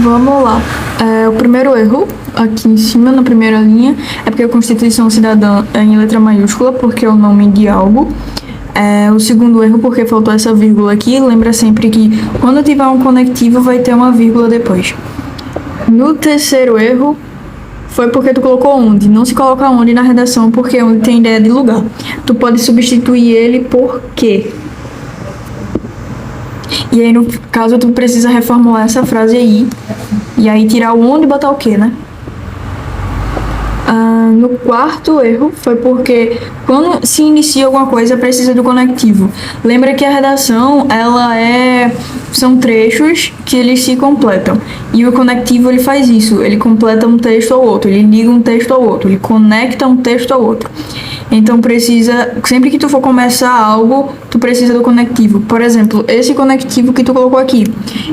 Vamos lá. O primeiro erro, aqui em cima, na primeira linha, é porque a Constituição Cidadã é em letra maiúscula, porque é o nome de algo. O segundo erro, porque faltou essa vírgula aqui. Lembra sempre que quando tiver um conectivo, vai ter uma vírgula depois. No terceiro erro, foi porque tu colocou onde. Não se coloca onde na redação, porque onde tem ideia de lugar. Tu pode substituir ele por que. E aí, no caso, tu precisa reformular essa frase aí. E aí, tirar o onde e botar o que, né? No quarto erro, foi porque quando se inicia alguma coisa, precisa do conectivo. Lembra que a redação, são trechos que eles se completam. E o conectivo, ele faz isso. Ele completa um texto ao outro. Ele liga um texto ao outro. Ele conecta um texto ao outro. Então sempre que tu for começar algo, tu precisa do conectivo. Por exemplo, esse conectivo que tu colocou aqui,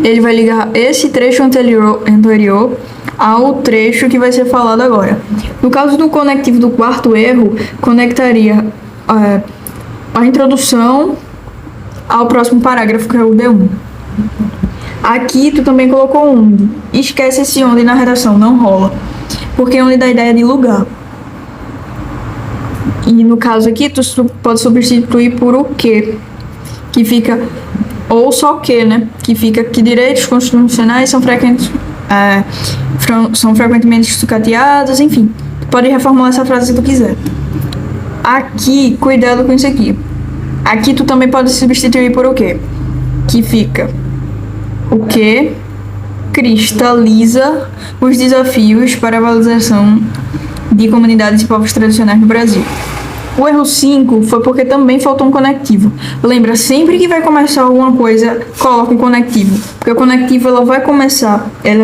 ele vai ligar esse trecho anterior ao trecho que vai ser falado agora. No caso do conectivo do quarto erro, conectaria a introdução ao próximo parágrafo, que é o D1. Aqui tu também colocou onde. Esquece esse onde na redação, não rola. Porque onde dá a ideia de lugar. E no caso aqui, tu pode substituir por o que fica, ou só que, né? Que fica que direitos constitucionais são frequentemente sucateados, enfim. Tu pode reformular essa frase se tu quiser. Aqui, cuidado com isso aqui. Aqui tu também pode substituir por o que? Que fica o que cristaliza os desafios para a valorização de comunidades e povos tradicionais no Brasil. O erro 5 foi porque também faltou um conectivo. Lembra, sempre que vai começar alguma coisa, coloca um conectivo. Porque o conectivo ela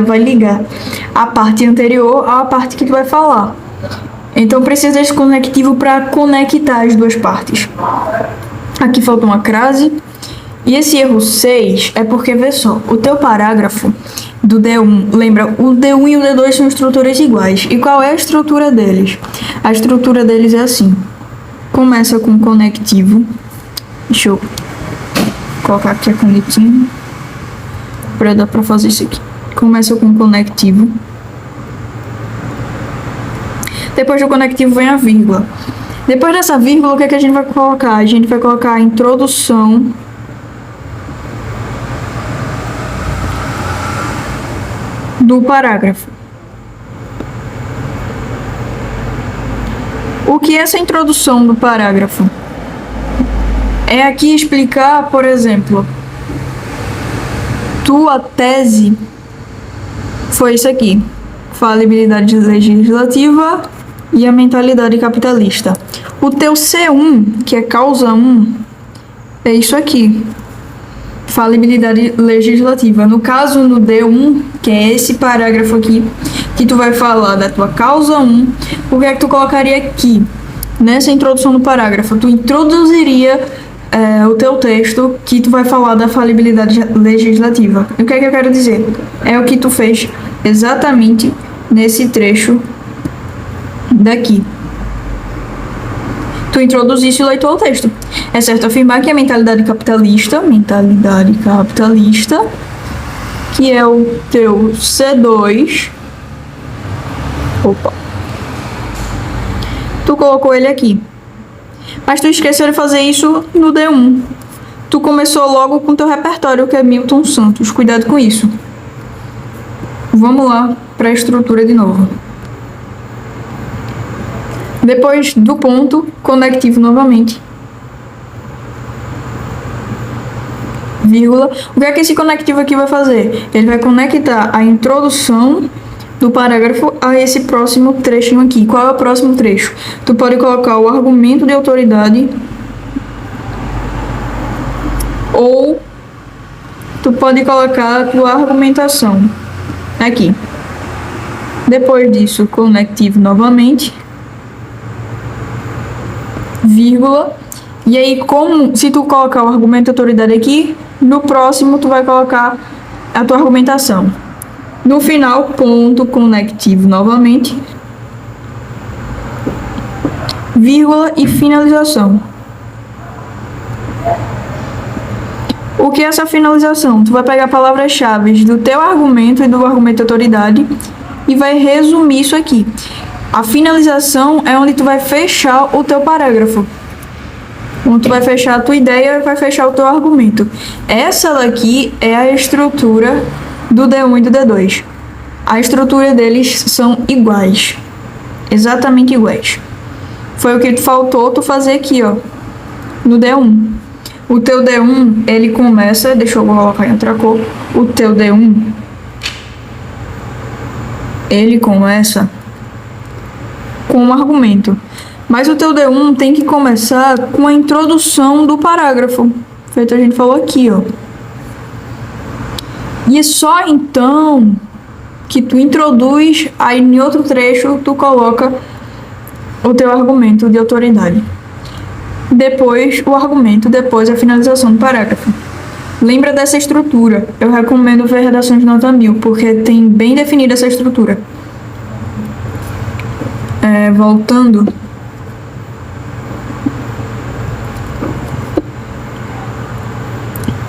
vai ligar a parte anterior à parte que tu vai falar. Então precisa desse conectivo para conectar as duas partes. Aqui faltou uma crase. E esse erro 6 é porque, vê só, o teu parágrafo do D1, lembra, o D1 e o D2 são estruturas iguais. E qual é a estrutura deles? A estrutura deles é assim. Começa com conectivo. Deixa eu colocar aqui a canetinha para dar para fazer isso aqui. Começa com conectivo. Depois do conectivo vem a vírgula. Depois dessa vírgula, o que é que a gente vai colocar? A gente vai colocar a introdução do parágrafo. O que é essa introdução do parágrafo? É aqui explicar, por exemplo, tua tese foi isso aqui: falibilidade legislativa e a mentalidade capitalista. O teu C1, que é causa 1, é isso aqui: falibilidade legislativa. No caso, no D1, que é esse parágrafo aqui, que tu vai falar da tua causa 1, o que é que tu colocaria aqui? Nessa introdução do parágrafo, tu introduziria o teu texto que tu vai falar da falibilidade legislativa. E o que é que eu quero dizer? É o que tu fez exatamente nesse trecho daqui. Tu introduziste o leitor ao texto. É certo afirmar que a mentalidade capitalista, que é o teu C2, tu colocou ele aqui. Mas tu esqueceu de fazer isso no D1. Tu começou logo com teu repertório, que é Milton Santos. Cuidado com isso. Vamos lá para a estrutura de novo. Depois do ponto, conectivo novamente. Vírgula. O que é que esse conectivo aqui vai fazer? Ele vai conectar a introdução do parágrafo a esse próximo trechinho aqui. Qual é o próximo trecho? Tu pode colocar o argumento de autoridade ou tu pode colocar a tua argumentação aqui. Depois disso, conectivo novamente, vírgula. E aí, se tu colocar o argumento de autoridade aqui, no próximo tu vai colocar a tua argumentação. No final, ponto conectivo novamente, vírgula e finalização. O que é essa finalização? Tu vai pegar palavras-chave do teu argumento e do argumento de autoridade e vai resumir isso aqui. A finalização é onde tu vai fechar o teu parágrafo. Onde tu vai fechar a tua ideia e vai fechar o teu argumento. Essa daqui é a estrutura do D1 e do D2. A estrutura deles são iguais. Exatamente iguais. Foi o que faltou tu fazer aqui, ó. No D1. O teu D1, ele começa... Deixa eu colocar em outra cor. O teu D1, ele começa com um argumento. Mas o teu D1 tem que começar com a introdução do parágrafo. Feito a gente falou aqui, ó. E só então que tu introduz, aí em outro trecho tu coloca o teu argumento de autoridade. Depois o argumento, depois a finalização do parágrafo. Lembra dessa estrutura. Eu recomendo ver Redações de Nota 1000, porque tem bem definida essa estrutura. Voltando.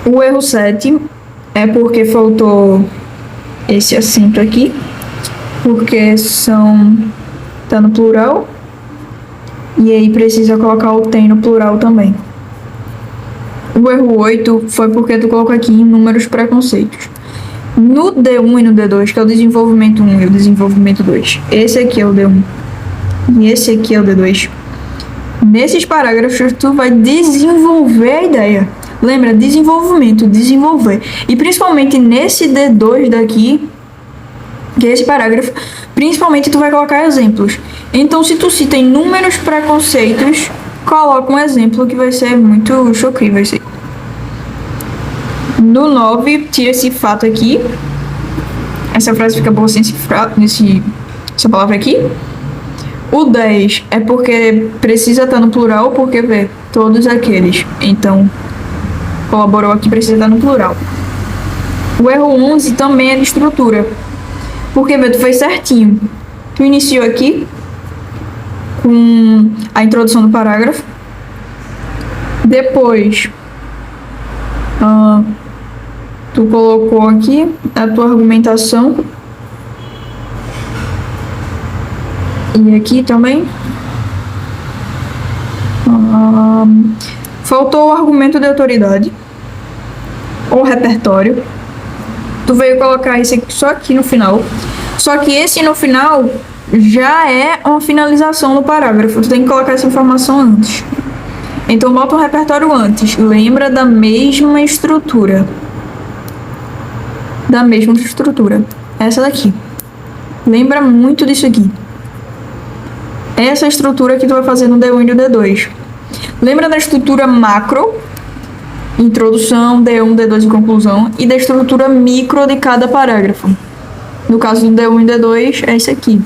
O erro 7 é porque faltou esse acento aqui, porque tá no plural, e aí precisa colocar o tem no plural também. O erro 8 foi porque tu colocou aqui inúmeros preconceitos. No D1 e no D2, que é o desenvolvimento 1 e o desenvolvimento 2, esse aqui é o D1 e esse aqui é o D2. Nesses parágrafos tu vai desenvolver a ideia. Lembra? Desenvolvimento, desenvolver. E principalmente nesse D2 daqui, que é esse parágrafo, principalmente tu vai colocar exemplos. Então, se tu cita inúmeros preconceitos, coloca um exemplo que vai ser muito chocrível isso aí. No 9, tira esse fato aqui. Essa frase fica boa sem essa palavra aqui. O 10 é porque precisa estar no plural, porque vê todos aqueles. Então, colaborou aqui, precisa estar no plural. O erro 11 também é de estrutura. Porque, vê, tu fez certinho. Tu iniciou aqui com a introdução do parágrafo. Depois, tu colocou aqui a tua argumentação. E aqui também. Faltou o argumento de autoridade. Ou repertório. Tu veio colocar esse aqui só aqui no final. Só que esse no final já é uma finalização do parágrafo. Tu tem que colocar essa informação antes. Então bota um repertório antes. Lembra da mesma estrutura. Da mesma estrutura. Essa daqui. Lembra muito disso aqui. Essa estrutura que tu vai fazer no D1 e no D2. Lembra da estrutura macro, introdução, D1, D2 e conclusão, e da estrutura micro de cada parágrafo. No caso do D1 e D2, é esse aqui.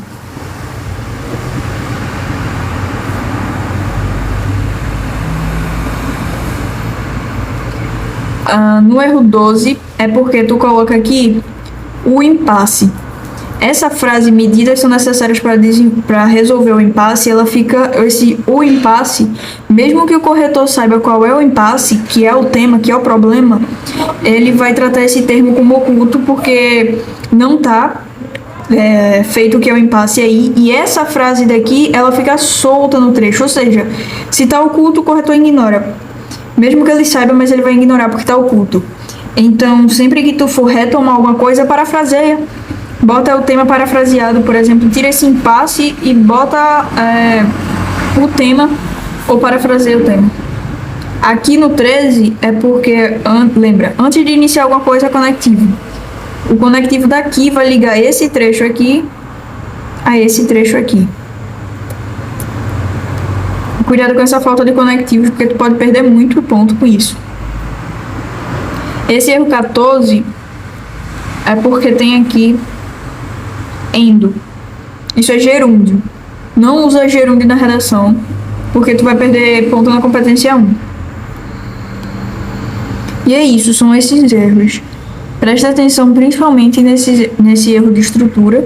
No erro 12, é porque tu coloca aqui o impasse. Essa frase, medidas são necessárias para resolver o impasse, ela fica, o impasse, mesmo que o corretor saiba qual é o impasse, que é o tema, que é o problema, ele vai tratar esse termo como oculto, porque não tá feito o que é o impasse aí, e essa frase daqui, ela fica solta no trecho, ou seja, se tá oculto, o corretor ignora. Mesmo que ele saiba, mas ele vai ignorar porque tá oculto. Então, sempre que tu for retomar alguma coisa, parafraseia. Bota o tema parafraseado, por exemplo, tira esse impasse e bota o tema ou parafraseia o tema. Aqui no 13 é porque, lembra, antes de iniciar alguma coisa é conectivo. O conectivo daqui vai ligar esse trecho aqui a esse trecho aqui. Cuidado com essa falta de conectivos, porque tu pode perder muito ponto com isso. Esse erro 14 é porque tem aqui endo. Isso é gerúndio. Não usa gerúndio na redação, porque tu vai perder ponto na competência 1. E é isso, são esses erros. Presta atenção principalmente nesse erro de estrutura.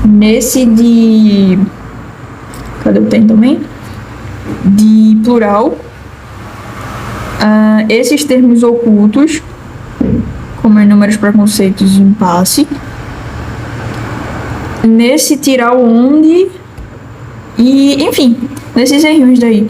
Nesse de... Cadê o tem também? De plural. esses termos ocultos, como inúmeros preconceitos e impasse, nesse tirar o onde e, enfim, nesses erros daí.